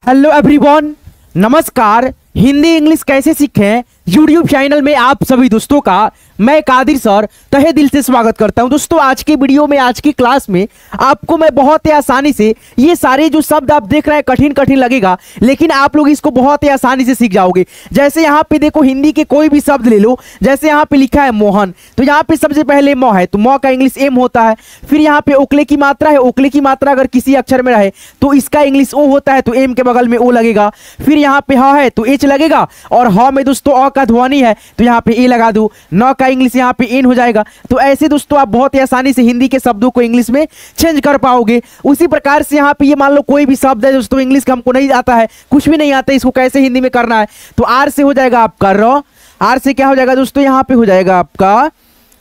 Hello everyone, नमस्कार। Hindi English कैसे सीखें यूट्यूब चैनल में आप सभी दोस्तों का मैं कादिर सर तहे दिल से स्वागत करता हूं। दोस्तों आज की वीडियो में, आज की क्लास में आपको मैं बहुत ही आसानी से ये सारे जो शब्द आप देख रहे हैं कठिन कठिन लगेगा, लेकिन आप लोग इसको बहुत ही आसानी से सीख जाओगे। जैसे यहाँ पे देखो, हिंदी के कोई भी शब्द ले लो। जैसे यहाँ पे लिखा है मोहन, तो यहाँ पे सबसे पहले मौ है, तो मौ का इंग्लिश एम होता है। फिर यहाँ पे ओकले की मात्रा है, ओकले की मात्रा अगर किसी अक्षर में रहे तो इसका इंग्लिश ओ होता है, तो एम के बगल में ओ लगेगा। फिर यहाँ पे ह है तो एच लगेगा, और ह में दोस्तों अ का ध्वनि है तो यहाँ पे ए लगा दो। न का इंग्लिश यहाँ पे एन हो जाएगा। तो ऐसे दोस्तों आप बहुत ही आसानी से हिंदी के शब्दों को इंग्लिश में चेंज कर पाओगे। उसी प्रकार से यहाँ पे ये मान लो कोई भी शब्द है दोस्तों, इंग्लिश का हमको नहीं आता है, कुछ भी नहीं आता, इसको कैसे हिंदी में करना है, तो आर से हो जाएगा आपका र। आर से क्या हो जाएगा दोस्तों, यहाँ पे हो जाएगा आपका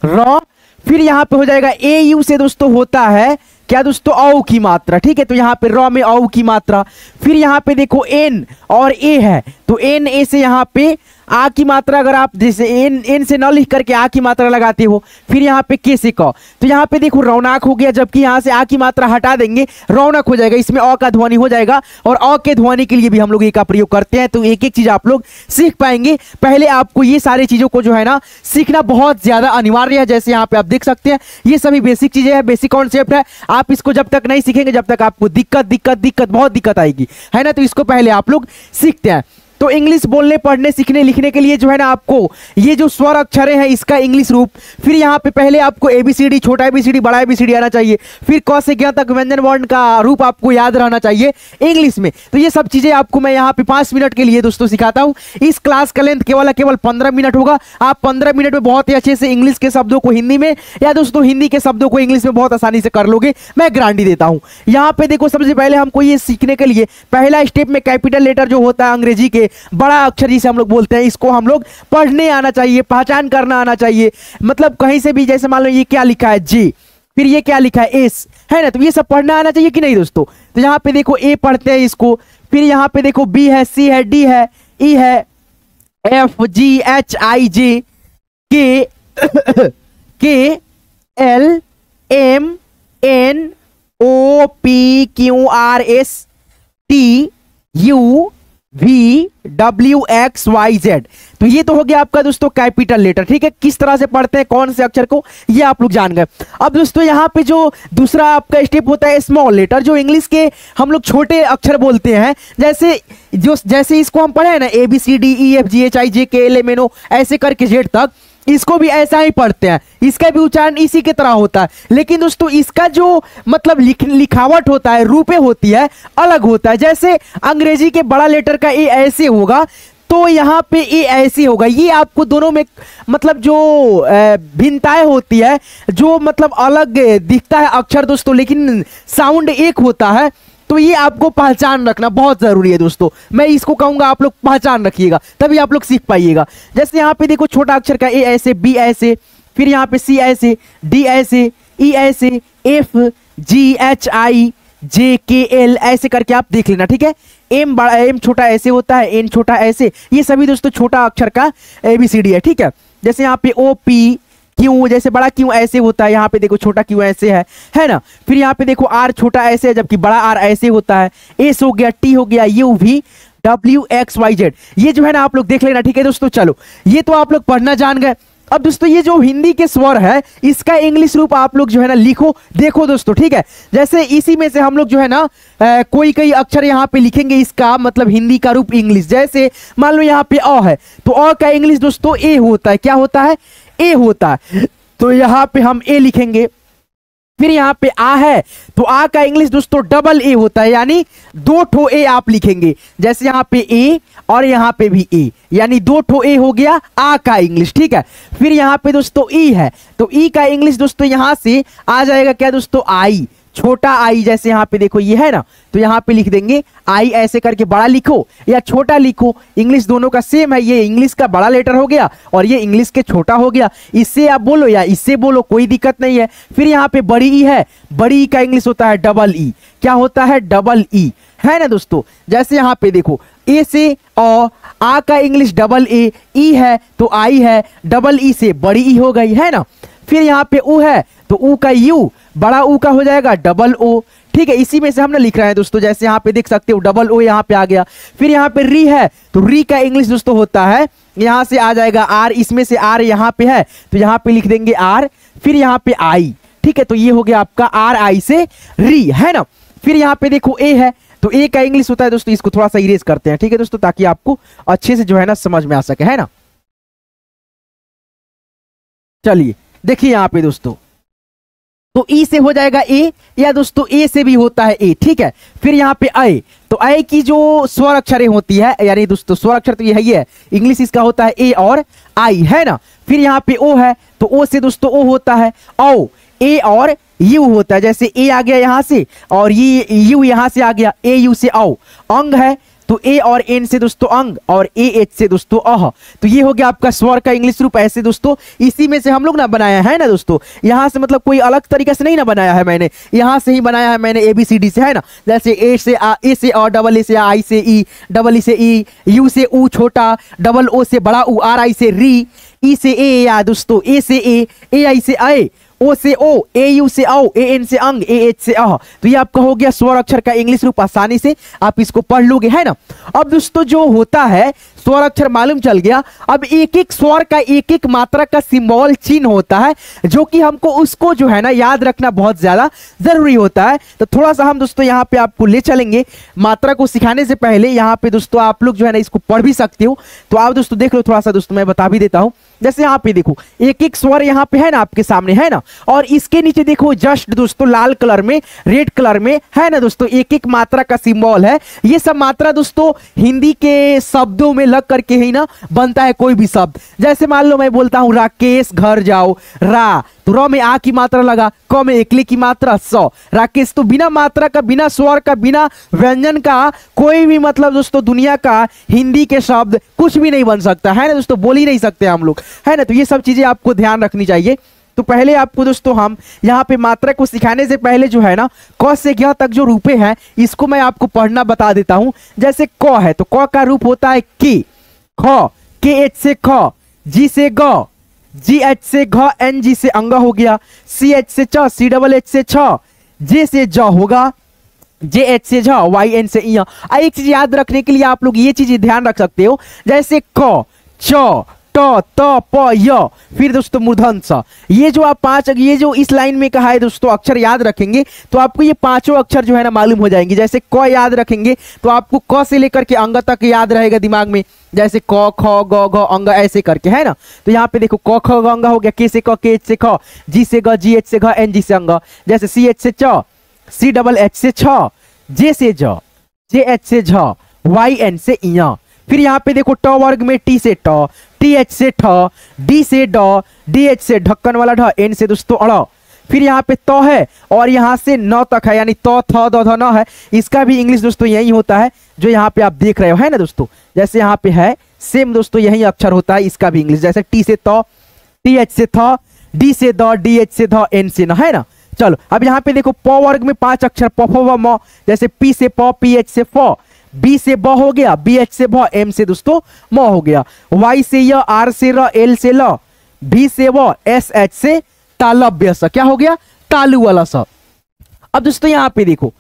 र। फिर यहाँ पे हो जाएगा ए यू से दोस्तों होता है क्या दोस्तों, औ की मात्रा। ठीक है, तो यहाँ पे र में औ की मात्रा। फिर यहाँ पे देखो एन और ए है, तो एन ए से यहाँ पे आ की मात्रा, अगर आप जैसे एन से न लिख करके आ की मात्रा लगाते हो। फिर यहाँ पे के से क, तो यहाँ पे देखो रौनक हो गया, जबकि यहाँ से आ की मात्रा हटा देंगे रौनक हो जाएगा, इसमें अ का ध्वनि हो जाएगा। और अ के ध्वनि के लिए भी हम लोग ए का प्रयोग करते हैं। तो एक एक चीज आप लोग सीख पाएंगे। पहले आपको ये सारी चीजों को जो है ना सीखना बहुत ज्यादा अनिवार्य है। जैसे यहाँ पे आप देख सकते हैं ये सभी बेसिक चीजें हैं, बेसिक कॉन्सेप्ट है। आप इसको जब तक नहीं सीखेंगे, जब तक आपको दिक्कत बहुत दिक्कत आएगी, है ना। तो इसको पहले आप लोग सीखते हैं। तो इंग्लिश बोलने, पढ़ने, सीखने, लिखने के लिए जो है ना आपको ये जो स्वर अक्षरें हैं इसका इंग्लिश रूप। फिर यहाँ पे पहले आपको एबीसीडी, छोटा एबीसीडी, बड़ा एबीसीडी आना चाहिए। फिर क से ज्ञ तक व्यंजन वर्ण का रूप आपको याद रहना चाहिए इंग्लिश में। तो ये सब चीजें आपको मैं यहाँ पे 5 मिनट के लिए दोस्तों सिखाता हूँ। इस क्लास का लेंथ केवल 15 मिनट होगा। आप 15 मिनट में बहुत ही अच्छे से इंग्लिश के शब्दों को हिंदी में, या दोस्तों हिंदी के शब्दों को इंग्लिश में बहुत आसानी से कर लोगे, मैं गारंटी देता हूँ। यहाँ पे देखो, सबसे पहले हमको ये सीखने के लिए पहला स्टेप में कैपिटल लेटर जो होता है अंग्रेजी के, बड़ा अक्षर जिसे हम लोग बोलते हैं, इसको हम लोग पढ़ने आना चाहिए, पहचान करना आना चाहिए। मतलब कहीं से भी, जैसे मान लो ये क्या लिखा है जी, फिर ये क्या लिखा है एस, है ना, तो ये सब पढ़ना आना चाहिए कि नहीं दोस्तों। तो यहाँ पे देखो ए पढ़ते हैं इसको। फिर यहाँ पे देखो बी है, सी है, डी है, ई है, F, G, H, I, J, K, L, M, N, O, P, Q, R, S, T, U, V, W, X, Y, Z. तो ये तो हो गया आपका दोस्तों कैपिटल लेटर। ठीक है, किस तरह से पढ़ते हैं, कौन से अक्षर को, ये आप लोग जान गए। अब दोस्तों यहाँ पे जो दूसरा आपका स्टेप होता है स्मॉल लेटर, जो इंग्लिश के हम लोग छोटे अक्षर बोलते हैं। जैसे इसको हम पढ़े हैं ना, A B C D E F G H I J K L M N ओ, ऐसे करके जेड तक, इसको भी ऐसा ही पढ़ते हैं। इसका भी उच्चारण इसी की तरह होता है, लेकिन दोस्तों इसका जो मतलब लिखावट होता है, रूपे होती है, अलग होता है। जैसे अंग्रेजी के बड़ा लेटर का ए ऐसे होगा, तो यहाँ पे ए ऐसे होगा। ये आपको दोनों में मतलब जो भिन्नताएं होती है, जो मतलब अलग दिखता है अक्षर दोस्तों, लेकिन साउंड एक होता है। तो ये आपको पहचान रखना बहुत जरूरी है दोस्तों। मैं इसको कहूंगा आप लोग पहचान रखिएगा, तभी आप लोग सीख पाइएगा। जैसे यहाँ पे देखो छोटा अक्षर का ए ऐसे, बी ऐसे, फिर यहाँ पे सी ऐसे, डी ऐसे, ई ऐसे, F, G, H, I, J, K, L, ऐसे करके आप देख लेना। ठीक है, एम बड़ा, एम छोटा ऐसे होता है, एन छोटा ऐसे, ये सभी दोस्तों छोटा अक्षर का एबीसीडी है। ठीक है, जैसे यहाँ पे ओ, पी, क्यों, जैसे बड़ा क्यों ऐसे होता है, यहाँ पे देखो छोटा क्यों ऐसे है ना। फिर यहाँ पे देखो आर छोटा ऐसे है, जबकि बड़ा आर ऐसे होता है। एस हो गया, टी हो गया, U, V, W, X, Y, Z, ये जो है ना आप लोग देख लेना। ठीक है दोस्तों, चलो ये तो आप लोग पढ़ना जान गए। अब दोस्तों ये जो हिंदी के स्वर है, इसका इंग्लिश रूप आप लोग जो है ना लिखो, देखो दोस्तों। ठीक है, जैसे इसी में से हम लोग जो है ना कोई अक्षर यहाँ पे लिखेंगे, इसका मतलब हिंदी का रूप इंग्लिश। जैसे मान लो यहाँ पे अ है, तो अ का इंग्लिश दोस्तों ए होता है। क्या होता है, ए होता है। तो यहाँ पे हम ए लिखेंगे। फिर यहाँ पे आ है, तो आ का इंग्लिश दोस्तों डबल ए होता है, यानी 2 ठो ए आप लिखेंगे। जैसे यहाँ पे ए और यहाँ पे भी ए, यानी 2 ठो ए हो गया आ का इंग्लिश। ठीक है, फिर यहाँ पे दोस्तों ई है, तो ई का इंग्लिश दोस्तों यहाँ से आ जाएगा क्या दोस्तों, आई, छोटा आई। जैसे यहाँ पे देखो ये है ना, तो यहाँ पे लिख देंगे आई, ऐसे करके बड़ा लिखो या छोटा लिखो, इंग्लिश दोनों का सेम है। ये इंग्लिश का बड़ा लेटर हो गया और ये इंग्लिश के छोटा हो गया। इससे आप बोलो या इससे बोलो, कोई दिक्कत नहीं है। फिर यहाँ पे बड़ी ई है, बड़ी ई का इंग्लिश होता है डबल ई। क्या होता है, डबल ई, है ना दोस्तों। जैसे यहाँ पे देखो ए से आ का इंग्लिश डबल ए, ई है तो आई है, डबल ई से बड़ी ई हो गई, है ना। फिर यहाँ पे ऊ है, तो ऊ का यू, बड़ा ऊ का हो जाएगा डबल ओ। ठीक है, इसी में से हम ना लिख रहे हैं दोस्तों। जैसे यहाँ पे देख सकते हो डबल ओ यहाँ पे आ गया, फिर यहाँ पे री है तो री का इंग्लिश दोस्तों होता है, यहाँ से आ जाएगा आर, इसमें से आर यहाँ पे है तो यहाँ पे लिख देंगे आर, फिर यहाँ पे आई। ठीक है, तो ये हो गया आपका आर आई से री, है ना। फिर यहाँ पे देखो ए है तो ए का इंग्लिश होता है दोस्तों, इसको थोड़ा सा इरेज करते हैं, ठीक है दोस्तों, ताकि आपको अच्छे से जो है ना समझ में आ सके, है ना। चलिए देखिए यहाँ पे दोस्तों, तो ई से हो जाएगा ए, या दोस्तों ए से भी होता है ए, ठीक है। फिर यहाँ पे आई, तो आई की जो स्वर अक्षरें होती है, यानी दोस्तों स्वर अक्षर तो ये है, इंग्लिश इसका होता है ए और आई, है ना। फिर यहाँ पे ओ है तो ओ से दोस्तों ओ होता है औ, ए और यू होता है, जैसे ए आ गया यहाँ से और ये यू यहाँ से आ गया, ए यू से औ। अंग है तो ए और एन से दोस्तों अंग, और ए एच से दोस्तों अह। तो ये हो गया आपका स्वर का इंग्लिश रूप। ऐसे दोस्तों इसी में से हम लोग ना बनाया है ना दोस्तों, यहाँ से मतलब कोई अलग तरीके से नहीं ना बनाया है मैंने, यहाँ से ही बनाया है मैंने ABCD से, है ना। जैसे ए से आ, डबल ए से आ, आई से ई, डबल ई से ई, यू से ऊ छोटा, डबल ओ से बड़ा ऊ, आर आई से री, ई से ए या दोस्तों ए से ए आई से आए, ओ से ओ, ए यू से औ, ए एन से अंग, ए एच से अह। तो ये आपका हो गया स्वर अक्षर का इंग्लिश रूप, आसानी से आप इसको पढ़ लोगे, है ना। अब दोस्तों जो होता है स्वर अक्षर मालूम चल गया, अब एक एक स्वर का एक एक मात्रा का सिंबल चिन्ह होता है, जो कि हमको उसको जो है ना याद रखना बहुत ज्यादा जरूरी होता है। तो थोड़ा सा हम दोस्तों यहाँ पे आपको ले चलेंगे, मात्रा को सिखाने से पहले यहाँ पे दोस्तों आप लोग जो है ना इसको पढ़ भी सकते हो, तो आप दोस्तों देख लो थोड़ा सा दोस्तों, मैं बता भी देता हूँ। जैसे यहाँ पे देखो एक एक स्वर यहाँ पे है ना आपके सामने, है ना, और इसके नीचे देखो जस्ट दोस्तों लाल कलर में, रेड कलर में, है ना दोस्तों, एक एक मात्रा का सिंबल है। ये सब मात्रा दोस्तों हिंदी के शब्दों में लग करके ही ना बनता है कोई भी शब्द। जैसे मान लो मैं बोलता हूं राकेश घर जाओ, रा तो र में आ की मात्रा लगा, क में एकले की मात्रा स, राकेश। तो बिना मात्रा का, बिना स्वर का, बिना व्यंजन का कोई भी मतलब दोस्तों दुनिया का हिंदी के शब्द कुछ भी नहीं बन सकता, है ना दोस्तों, बोल ही नहीं सकते हम लोग, है ना। तो ये सब चीजें आपको ध्यान रखनी चाहिए। तो पहले आपको दोस्तों हम यहाँ पे मात्रा को सिखाने से पहले जो है ना क से ज्ञ तक जो रूपे हैं इसको मैं आपको पढ़ना बता देता हूं। जैसे क है तो क का रूप होता है की, ख के एच से ख, जी से ग, जी एच से घ, एन जी से अंग हो गया, सी एच से च, सी डबल एच से छ, जे से ज होगा, जे एच से झ, वाई एन से इ। एक चीज याद रखने के लिए आप लोग ये चीज ध्यान रख सकते हो, जैसे क, च, ट, त, प, य, फिर दोस्तों मूर्धन्य स। ये जो आप पांच, ये जो इस लाइन में कहा है दोस्तों अक्षर याद रखेंगे तो आपको ये पांचों अक्षर जो है ना मालूम हो जाएंगे। जैसे क याद रखेंगे तो आपको क से लेकर के अंग तक याद रहेगा दिमाग में, जैसे क ख ग घ अंग ऐसे करके, है ना। तो यहाँ पे देखो क ख ग अंग हो गया, के से क, के एच से ख, जी से ग, जी एच से घ, एन जी से अंग। जैसे सी एच से च, सी डबल एच से छ, जे से ज, जे एच से झ, वाई एन से इ। फिर यहाँ पे देखो ट वर्ग में टी से ट, टी एच से ठ, डी से ड, डी एच से ढक्कन वाला ढ, एन से दोस्तों अड़। फिर यहाँ पे त है और यहाँ से न तक है, यानी त थ द ध न है, इसका भी इंग्लिश दोस्तों यही होता है जो यहाँ पे आप देख रहे हो, है ना दोस्तों। जैसे यहाँ पे है सेम दोस्तों यही अक्षर होता है, इसका भी इंग्लिश। जैसे टी से त, टी एच से थ, डी से द, डी एच से ध, एन से न, है ना। चलो अब यहाँ पे देखो प वर्ग में 5 अक्षर प फ व म, जैसे पी से प, पी एच से फ, बी से ब हो गया, बी एच से भ, एम से दोस्तों म हो गया, वाई से य, आर से र, एल से ल, भी से व, एस एच से तालव्य स, क्या हो गया तालु वाला स। अब दोस्तों यहाँ पे देखो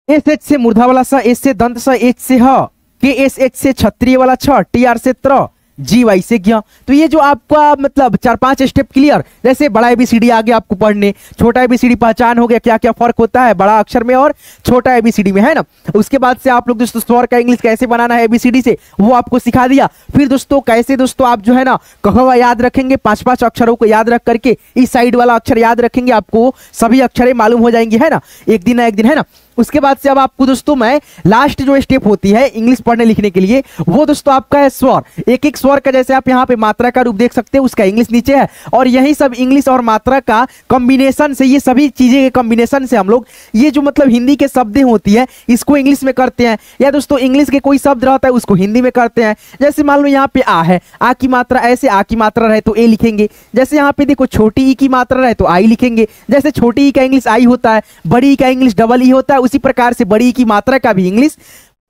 एस एच से मूर्धा वाला स, एस से दंत स, एच से ह, के एस एच से क्षत्रिय वाला छ, टी आर से त्र, जी वाई से ज्ञ। तो ये जो आपका मतलब 4-5 स्टेप क्लियर। जैसे बड़ा एबीसीडी आ गया आपको पढ़ने, छोटा एबीसीडी पहचान हो गया क्या क्या फर्क होता है बड़ा अक्षर में और छोटा एबीसीडी में, है ना। उसके बाद से आप लोग दोस्तों स्वर का इंग्लिश कैसे बनाना है एबीसीडी से वो आपको सिखा दिया। फिर दोस्तों कैसे दोस्तों आप जो है ना कहवा याद रखेंगे, 5-5 अक्षरों को याद रख करके इस साइड वाला अक्षर याद रखेंगे, आपको सभी अक्षरें मालूम हो जाएंगे, है ना, एक दिन ना एक दिन, है ना। उसके बाद से अब आपको दोस्तों मैं लास्ट जो स्टेप होती है इंग्लिश पढ़ने लिखने के लिए वो दोस्तों आपका है स्वर। एक एक स्वर का जैसे आप यहाँ पे मात्रा का रूप देख सकते हैं उसका इंग्लिश नीचे है, और यही सब इंग्लिश और मात्रा का कॉम्बिनेशन से, ये सभी चीजें के कॉम्बिनेशन से हम लोग ये जो मतलब हिंदी के शब्दें होती है इसको इंग्लिश में करते हैं, या दोस्तों इंग्लिश के कोई शब्द रहता है उसको हिंदी में करते हैं। जैसे मान लो यहाँ पे आ है, आ की मात्रा ऐसे, आ की मात्रा रहे तो ए लिखेंगे। जैसे यहाँ पे देखो छोटी ई की मात्रा रहे तो आई लिखेंगे। जैसे छोटी ई का इंग्लिश आई होता है, बड़ी ई का इंग्लिश डबल ई होता है, उसी प्रकार से बड़ी ई की मात्रा का भी इंग्लिश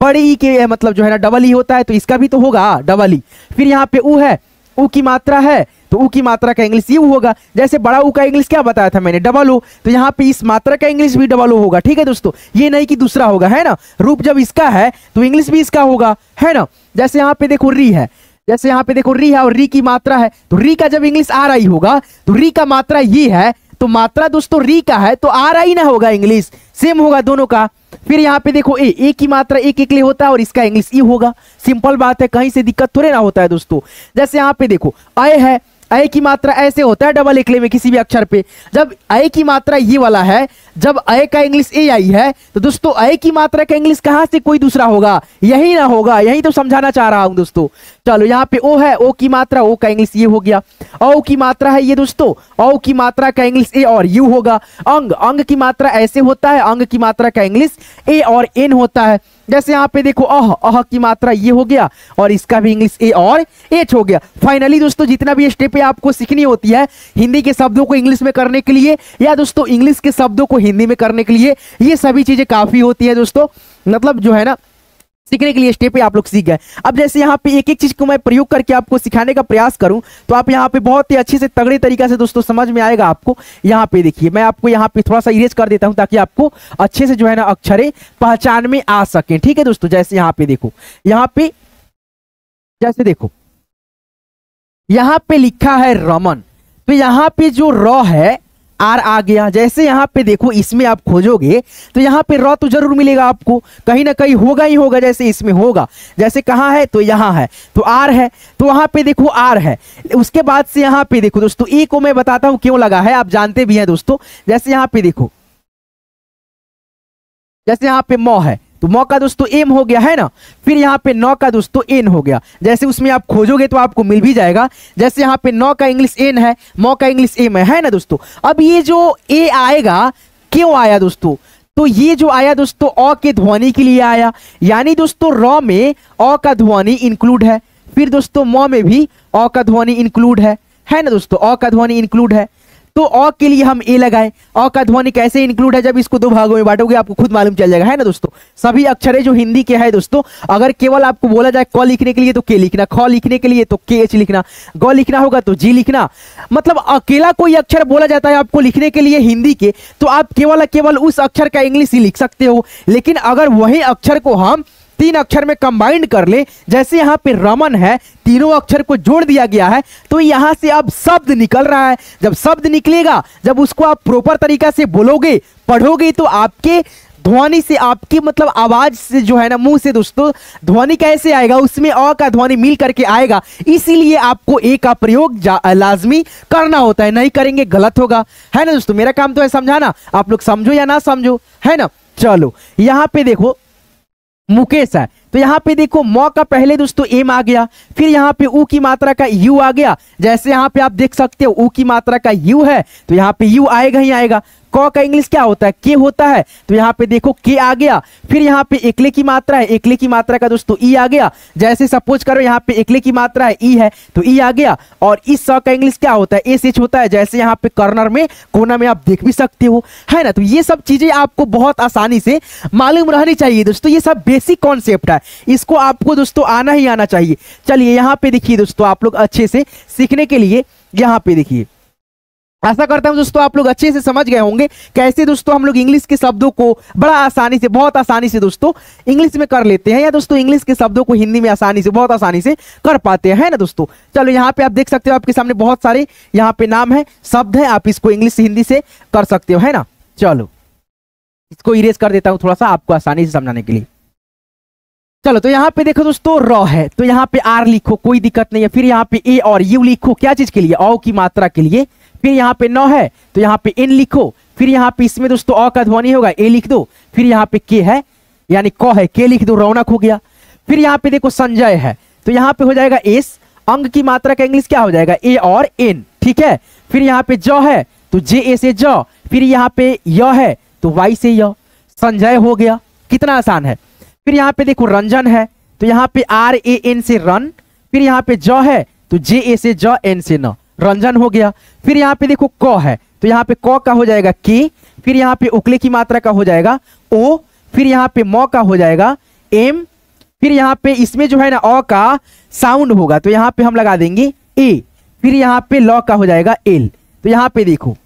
बड़ी ई के मतलब जो है ना डबल ई होता है, तो इसका भी तो होगा डबल ई। फिर यहाँ पे ऊ है, ऊ की मात्रा है तो तो ऊ की मात्रा का इंग्लिश यू होगा। जैसे बड़ा ऊ का इंग्लिश क्या बताया था मैंने, डबल ओ, तो यहाँ पे इस मात्रा का इंग्लिश भी डबल ओ होगा। ठीक है दोस्तों, ये नहीं कि दूसरा होगा, है ना। रूप जब इसका है तो इंग्लिश भी इसका होगा, है ना। जैसे यहाँ पे देखो री है, जैसे यहाँ पे देखो री है और री की मात्रा है, तो री का जब इंग्लिश आ रही होगा तो री का मात्रा ये है, तो मात्रा दोस्तों री का है तो आ रहा ही ना होगा, इंग्लिश सेम होगा दोनों का। फिर यहाँ पे देखो ए की मात्रा एक एक ले होता है और इसका इंग्लिश ई होगा। सिंपल बात है, कहीं से दिक्कत थोड़े ना होता है दोस्तों। जैसे यहाँ पे देखो अय है, अय की मात्रा ऐसे होता है डबल एकले में किसी भी अक्षर पे। जब अय की मात्रा ये वाला है, जब अय का इंग्लिश ए आई है, तो दोस्तों अय की मात्रा का इंग्लिश कहां से कोई दूसरा होगा, यही ना होगा। यही तो समझाना चाह रहा हूं दोस्तों। चलो यहाँ पे ओ है, ओ की मात्रा, ओ का इंग्लिश ये हो गया। औ की मात्रा है ये दोस्तों, औ की मात्रा का इंग्लिश ए और यू होगा। अंग, अंग की मात्रा ऐसे होता है, अंग की मात्रा का इंग्लिश ए और एन होता है। जैसे यहाँ पे देखो अह की मात्रा ये हो गया और इसका भी इंग्लिश ए और एच हो गया। फाइनली दोस्तों जितना भी स्टेप आपको सीखनी होती है हिंदी के शब्दों को इंग्लिश में करने के लिए, या दोस्तों इंग्लिश के शब्दों को हिंदी में करने के लिए, ये सभी चीजें काफी होती है दोस्तों। मतलब जो है ना, सीखने के लिए स्टेप आप लोग सीख गए। अब जैसे यहाँ पे एक एक चीज को मैं प्रयोग करके आपको सिखाने का प्रयास करूं तो आप यहाँ पे बहुत ही अच्छे से तगड़े तरीके से दोस्तों समझ में आएगा आपको। यहाँ पे देखिए, मैं आपको यहाँ पे थोड़ा सा इरेज कर देता हूं ताकि आपको अच्छे से जो है ना अक्षरे पहचान में आ सके। ठीक है दोस्तों, जैसे यहाँ पे देखो, यहाँ पे जैसे देखो यहाँ पे लिखा है रमन, तो यहाँ पे जो र है आर आ गया। जैसे यहाँ पे देखो इसमें आप खोजोगे तो यहाँ पे र तो जरूर मिलेगा आपको, कहीं ना कहीं होगा ही होगा। जैसे इसमें होगा, जैसे कहाँ है तो यहाँ है, तो आर है, तो वहां पे देखो आर है। उसके बाद से यहाँ पे देखो दोस्तों, ए को मैं बताता हूं क्यों लगा है, आप जानते भी हैं दोस्तों। जैसे यहाँ पे देखो, जैसे यहाँ पे मौ है तो मौ का दोस्तों एम हो गया, है ना। फिर यहाँ पे नौ का दोस्तों एन हो गया। जैसे उसमें आप खोजोगे तो आपको मिल भी जाएगा। जैसे यहाँ पे नौ का इंग्लिश एन है, मौ का इंग्लिश एम है ना दोस्तों। अब ये जो ए आएगा क्यों आया दोस्तों, तो ये जो आया दोस्तों अ के ध्वनि के लिए आया, यानी दोस्तों र में अ का ध्वनि इंक्लूड है। फिर दोस्तों मौ में भी अ का ध्वनि इंक्लूड है ना दोस्तों, अ का ध्वनि इंक्लूड है। तो अ के लिए हम ए लगाए। अ का ध्वनि कैसे इंक्लूड है, जब इसको दो भागों में बांटोगे आपको खुद मालूम चल जाएगा, है ना दोस्तों। सभी अक्षरे जो हिंदी के हैं दोस्तों, अगर केवल आपको बोला जाए क लिखने के लिए तो के लिखना, ख लिखने के लिए तो के एच लिखना, ग लिखना होगा तो जी लिखना। मतलब अकेला कोई अक्षर बोला जाता है आपको लिखने के लिए हिंदी के, तो आप केवल उस अक्षर का इंग्लिश ही लिख सकते हो। लेकिन अगर वही अक्षर को हम तीन अक्षर में कंबाइंड कर ले, जैसे यहाँ पे रमन है, तीनों अक्षर को जोड़ दिया गया है, तो यहां से अब शब्द निकल रहा है। जब शब्द निकलेगा, जब उसको आप प्रॉपर तरीका से बोलोगे, पढ़ोगे, तो आपके ध्वनि से, आपकी मतलब आवाज से जो है ना, मुंह से दोस्तों ध्वनि कैसे आएगा, उसमें अ का ध्वनि मिल करके आएगा। इसीलिए आपको ए का प्रयोग लाजमी करना होता है, नहीं करेंगे गलत होगा, है ना दोस्तों। मेरा काम तो है समझाना, आप लोग समझो या ना समझो, है ना। चलो यहाँ पे देखो मुकेश है, तो यहाँ पे देखो मौ का पहले दोस्तों एम आ गया, फिर यहाँ पे ऊ की मात्रा का यू आ गया। जैसे यहाँ पे आप देख सकते हो ऊ की मात्रा का यू है तो यहाँ पे यू आएगा ही आएगा। क का इंग्लिश क्या होता है, के होता है, तो यहाँ पे देखो के आ गया। फिर यहाँ पे एकले की मात्रा है, एकले की मात्रा का दोस्तों ई आ गया। जैसे सपोज करो यहाँ पे एकले की मात्रा है ई है तो ई आ गया। और इस स का इंग्लिश क्या होता है, एस एच होता है। जैसे यहाँ पे कॉर्नर में कोना में आप देख भी सकते हो, है ना। तो ये सब चीजें आपको बहुत आसानी से मालूम रहनी चाहिए दोस्तों। ये सब बेसिक कॉन्सेप्ट है, इसको आपको दोस्तों आना ही आना चाहिए। चलिए यहाँ पे देखिए दोस्तों, आप लोग अच्छे से सीखने के लिए यहाँ पे देखिए, आशा करता हूं दोस्तों आप लोग अच्छे से समझ गए होंगे कैसे दोस्तों हम लोग इंग्लिश के शब्दों को बड़ा आसानी से, बहुत आसानी से दोस्तों इंग्लिश में कर लेते हैं, या दोस्तों इंग्लिश के शब्दों को हिंदी में आसानी से, बहुत आसानी से कर पाते हैं, है ना दोस्तों। चलो यहाँ पे आप देख सकते हो, आपके सामने बहुत सारे यहाँ पे नाम है, शब्द है, आप इसको इंग्लिश से हिंदी से कर सकते हो, है ना। चलो इसको इरेज कर देता हूं थोड़ा सा आपको आसानी से समझाने के लिए। चलो तो यहाँ पे देखो दोस्तों र है, तो यहाँ पे आर लिखो, कोई दिक्कत नहीं है। फिर यहाँ पे ए और यू लिखो, क्या चीज के लिए, औ की मात्रा के लिए। फिर यहाँ पे नौ है तो यहाँ पे एन लिखो। फिर यहाँ पे इसमें दोस्तों अ का ध्वनि होगा, ए लिख दो। फिर यहाँ पे के है यानी क है, के लिख दो, रौनक हो गया। फिर यहाँ पे देखो संजय है तो यहाँ पे हो जाएगा एस, अंग की मात्रा का इंग्लिश क्या हो जाएगा, ए और एन, ठीक है। फिर यहाँ पे ज है तो जे ए से ज। फिर यहाँ पे य है तो वाई से य, संजय हो गया, कितना आसान है। फिर यहाँ पे देखो रंजन है तो यहाँ पे आर ए एन से रन। फिर यहाँ पे ज है तो जे ए से ज, एन से न, रंजन हो गया। फिर यहाँ पे देखो क है तो यहाँ पे क का हो जाएगा के। फिर यहाँ पे उकले की मात्रा का हो जाएगा ओ। फिर यहाँ पे मौ का हो जाएगा एम। फिर यहाँ पे इसमें जो है ना अ का साउंड होगा तो यहाँ पे हम लगा देंगे ए। फिर यहाँ पे लॉ का हो जाएगा एल। तो यहाँ पे देखो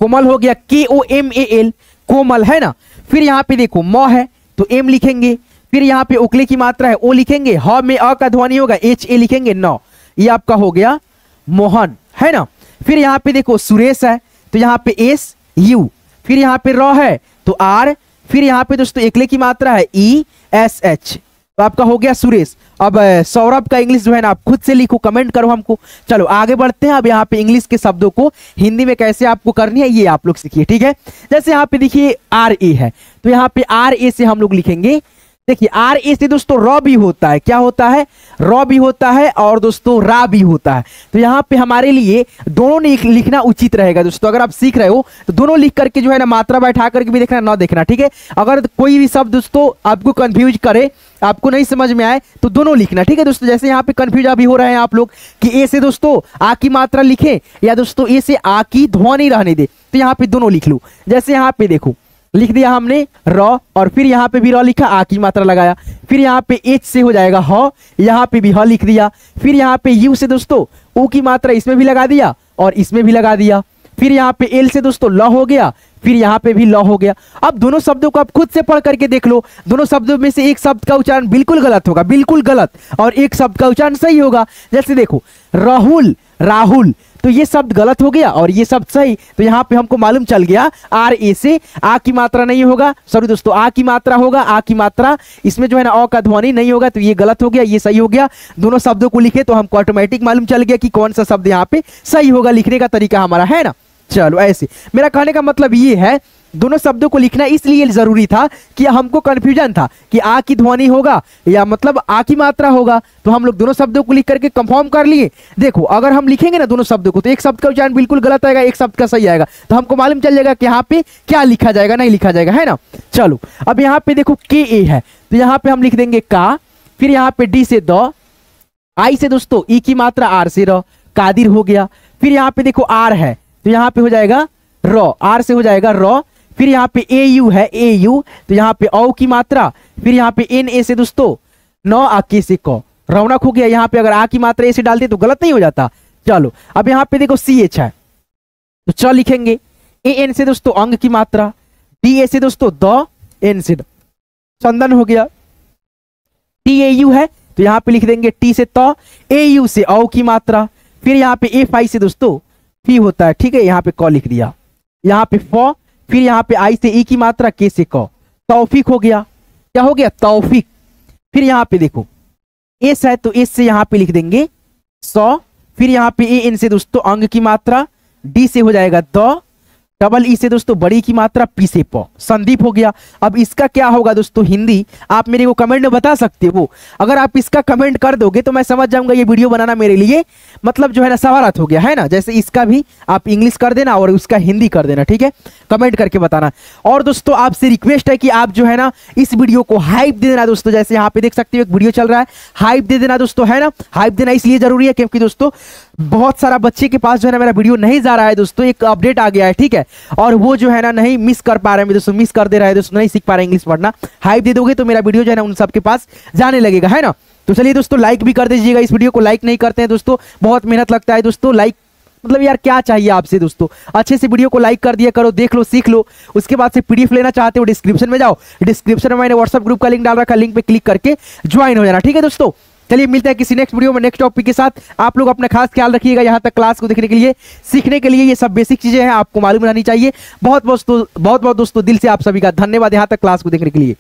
कोमल हो गया KOMAL, कोमल है ना। फिर यहाँ पे देखो म है तो एम लिखेंगे। फिर यहाँ पे उकले की मात्रा है ओ लिखेंगे। ह में अ का ध्वनि होगा HA लिखेंगे 9। ये आपका हो गया मोहन है ना। फिर यहाँ पे देखो सुरेश है तो यहाँ पे SU। फिर यहाँ पे र है तो R। फिर यहाँ पे दोस्तों एकले की मात्रा है ESH, तो आपका हो गया सुरेश। अब सौरभ का इंग्लिश जो है ना आप खुद से लिखो, कमेंट करो हमको। चलो आगे बढ़ते हैं। अब यहाँ पे इंग्लिश के शब्दों को हिंदी में कैसे आपको करनी है ये आप लोग सीखिए, ठीक है। जैसे यहाँ पे देखिए RA है तो यहाँ पे RA से हम लोग लिखेंगे। देखिए RA से दोस्तों र भी होता है, क्या होता है, र भी होता है और दोस्तों रा भी होता है। तो यहाँ पे हमारे लिए दोनों ने लिखना उचित रहेगा दोस्तों। अगर आप सीख रहे हो तो दोनों लिख करके जो है ना मात्रा बैठा करके भी देखना, ना देखना, ठीक है। अगर कोई भी शब्द दोस्तों आपको कंफ्यूज करे, आपको नहीं समझ में आए तो दोनों लिखना, ठीक है दोस्तों। जैसे यहाँ पे कंफ्यूज अभी हो रहे हैं आप लोग कि ए से दोस्तों आ की मात्रा लिखे या दोस्तों ए से आ की ध्वनि रहने दे, तो यहाँ पे दोनों लिख लो। जैसे यहाँ पे देखो लिख दिया हमने र और फिर यहाँ पे भी र लिखा, आ की मात्रा लगाया। फिर यहाँ पे एच से हो जाएगा ह, यहाँ पे भी ह लिख दिया। फिर यहाँ पे यू से दोस्तों ऊ की मात्रा इसमें भी लगा दिया और इसमें भी लगा दिया। फिर यहाँ पे एल से दोस्तों ल हो गया, फिर यहाँ पे भी ल हो गया। अब दोनों शब्दों को आप खुद से पढ़ करके देख लो। दोनों शब्दों में से एक शब्द का उच्चारण बिल्कुल गलत होगा, बिल्कुल गलत, और एक शब्द का उच्चारण सही होगा। जैसे देखो राहुल, राहुल, तो ये शब्द गलत हो गया और ये शब्द सही। तो यहाँ पे हमको मालूम चल गया RA से आ की मात्रा नहीं होगा, सॉरी दोस्तों आ की मात्रा होगा, आ की मात्रा इसमें जो है ना अ का ध्वनि नहीं होगा, तो ये गलत हो गया, ये सही हो गया। दोनों शब्दों को लिखे तो हमको ऑटोमेटिक मालूम चल गया कि कौन सा शब्द यहाँ पे सही होगा, लिखने का तरीका हमारा है ना। चलो ऐसे मेरा कहने का मतलब ये है दोनों शब्दों को लिखना इसलिए जरूरी था कि हमको कंफ्यूजन था कि आ की ध्वनि होगा या मतलब आ की मात्रा होगा, तो हम लोग दोनों शब्दों को लिख करके कंफर्म कर लिए। देखो अगर हम लिखेंगे ना दोनों शब्दों को तो एक शब्द का उच्चारण बिल्कुल गलत आएगा, एक शब्द का सही आएगा, तो हमको मालूम चल जाएगा कि यहाँ पे क्या लिखा जाएगा, नहीं लिखा जाएगा, है ना। चलो अब यहाँ पे देखो KA है तो यहाँ पे हम लिख देंगे का। फिर यहाँ पे D से द, आई से दोस्तों ई की मात्रा R से र, कादिर हो गया। फिर यहाँ पे देखो R है तो यहाँ पे हो जाएगा र, R से हो जाएगा र। फिर यहाँ पे AU है AU तो यहाँ पे औ की मात्रा। फिर यहाँ पे NA से दोस्तों नौ आके से क, रौनक हो गया। यहाँ पे अगर आ की मात्रा ए से डाल दे तो गलत नहीं हो जाता। चलो अब यहाँ पे देखो CH है तो च लिखेंगे। AN से दोस्तों अंग की मात्रा, DA से दोस्तों द, N से चंदन हो गया। TAU है तो यहाँ पे लिख देंगे T से त, AU से औ की मात्रा। फिर यहाँ पे FI से दोस्तों फी होता है, ठीक है, यहाँ पे क लिख दिया। यहाँ पे फ, फिर यहाँ पे आई से ई की मात्रा के से क, तौफीक हो गया। क्या हो गया, तौफीक। फिर यहाँ पे देखो एस है तो एस से यहाँ पे लिख देंगे 100। फिर यहाँ पे ए एन से दोस्तों अंग की मात्रा, डी से हो जाएगा द, डबल ई से दोस्तों बड़ी की मात्रा, पी से प, संदीप हो गया। अब इसका क्या होगा दोस्तों हिंदी, आप मेरे को कमेंट में बता सकते हो। अगर आप इसका कमेंट कर दोगे तो मैं समझ जाऊंगा ये वीडियो बनाना मेरे लिए मतलब जो है ना सवालत हो गया, है ना। जैसे इसका भी आप इंग्लिश कर देना और उसका हिंदी कर देना, ठीक है, कमेंट करके बताना। और दोस्तों आपसे रिक्वेस्ट है कि आप जो है ना इस वीडियो को हाइप दे देना दोस्तों। जैसे यहाँ पे देख सकते हो एक वीडियो चल रहा है, हाइप दे देना दोस्तों, है ना। हाइप देना इसलिए जरूरी है क्योंकि दोस्तों बहुत सारा बच्चे के पास जो है ना मेरा वीडियो नहीं जा रहा है दोस्तों, एक अपडेट आ गया है, ठीक है, और वो जो है ना नहीं मिस कर पा रहे हैं दोस्तों, मिस कर दे रहा है दोस्तों, नहीं सीख पा रहे इंग्लिश पढ़ना। हाइप दे दोगे तो मेरा वीडियो जो है ना उन सबके पास जाने लगेगा, है ना। तो चलिए दोस्तों लाइक भी कर दीजिएगा, इस वीडियो को लाइक नहीं करते हैं दोस्तों, बहुत मेहनत लगता है दोस्तों। लाइक मतलब यार क्या चाहिए आपसे दोस्तों, अच्छे से वीडियो को लाइक कर दिया करो, देख लो, सीख लो। उसके बाद से PDF लेना चाहते हो डिस्क्रिप्शन में जाओ, डिस्क्रिप्शन में मैंने व्हाट्सएप ग्रुप का लिंक डाल रखा, लिंक पे क्लिक करके ज्वाइन हो जाना, ठीक है दोस्तों। चलिए मिलते हैं किसी नेक्स्ट वीडियो में नेक्स्ट टॉपिक के साथ। आप लोग अपना खास ख्याल रखिएगा। यहाँ तक क्लास को देखने के लिए, सीखने के लिए ये सब बेसिक चीजें हैं, आपको मालूम रहनी चाहिए। बहुत बहुत दोस्तों दिल से आप सभी का धन्यवाद यहाँ तक क्लास को देखने के लिए।